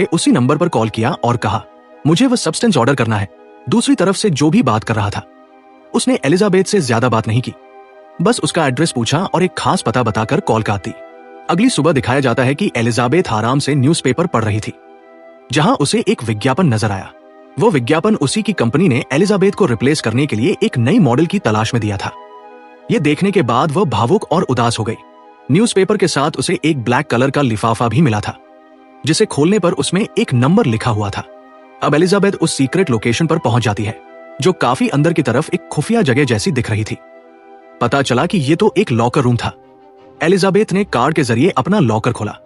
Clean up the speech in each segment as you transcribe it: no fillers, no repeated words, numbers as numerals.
उसी नंबर पर कॉल किया और कहा मुझे वह सब्सटेंस ऑर्डर करना है। दूसरी तरफ से जो भी बात कर रहा था उसने एलिजाबेथ से ज्यादा बात नहीं की, बस उसका एड्रेस पूछा और एक खास पता बताकर कॉल काट दी। अगली सुबह दिखाया जाता है कि एलिजाबेथ आराम से न्यूज़पेपर पढ़ रही थी, जहां उसे एक विज्ञापन नजर आया। वो विज्ञापन उसी की कंपनी ने एलिजाबेथ को रिप्लेस करने के लिए एक नई मॉडल की तलाश में दिया था। ये देखने के बाद वह भावुक और उदास हो गई। न्यूज़पेपर के साथ उसे एक ब्लैक कलर का लिफाफा भी मिला था, जिसे खोलने पर उसमें एक नंबर लिखा हुआ था। अब एलिजाबेथ उस सीक्रेट लोकेशन पर पहुंच जाती है, जो काफी अंदर की तरफ एक खुफिया जगह जैसी दिख रही थी। पता चला कि ये तो एक लॉकर रूम था। एलिजाबेथ ने कार्ड के जरिए अपना लॉकर खोला,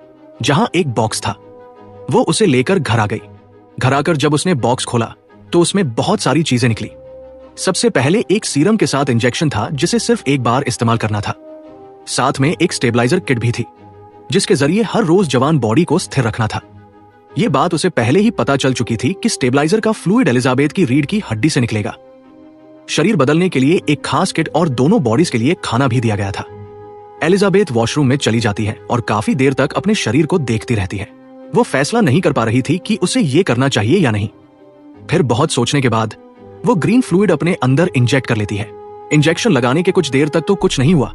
जहां एक बॉक्स था। वो उसे लेकर घर आ गई। घर आकर जब उसने बॉक्स खोला तो उसमें बहुत सारी चीजें निकली। सबसे पहले एक सीरम के साथ इंजेक्शन था, जिसे सिर्फ एक बार इस्तेमाल करना था। साथ में एक स्टेबलाइजर किट भी थी, जिसके जरिए हर रोज जवान बॉडी को स्थिर रखना था। यह बात उसे पहले ही पता चल चुकी थी कि स्टेबलाइजर का फ्लूइड एलिजाबेथ की रीढ़ की हड्डी से निकलेगा। शरीर बदलने के लिए एक खास किट और दोनों बॉडीज के लिए खाना भी दिया गया था। एलिजाबेथ वॉशरूम में चली जाती है और काफी देर तक अपने शरीर को देखती रहती है। वो फैसला नहीं कर पा रही थी कि उसे ये करना चाहिए या नहीं। फिर बहुत सोचने के बाद वो ग्रीन फ्लूइड अपने अंदर इंजेक्ट कर लेती है। इंजेक्शन लगाने के कुछ देर तक तो कुछ नहीं हुआ,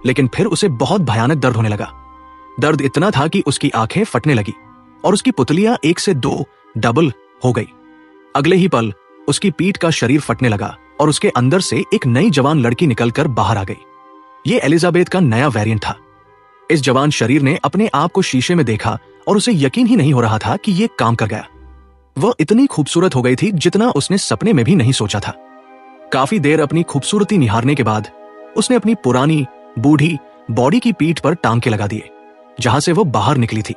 लेकिन फिर उसे बहुत भयानक दर्द होने लगा। दर्द इतना था कि उसकी आंखें फटने लगी और उसकी पुतलियां 1 से 2 डबल हो गई। अगले ही पल उसकी पीठ का शरीर फटने लगा और उसके अंदर से एक नई जवान लड़की निकलकर बाहर आ गई। ये एलिजाबेथ का नया वेरिएंट था। इस जवान शरीर ने अपने आप को शीशे में देखा और उसे यकीन ही नहीं हो रहा था कि ये काम कर गया। वह इतनी खूबसूरत हो गई थी जितना उसने सपने में भी नहीं सोचा था। काफी देर अपनी खूबसूरती निहारने के बाद उसने अपनी पुरानी बूढ़ी बॉडी की पीठ पर टांके लगा दिए, जहां से वो बाहर निकली थी।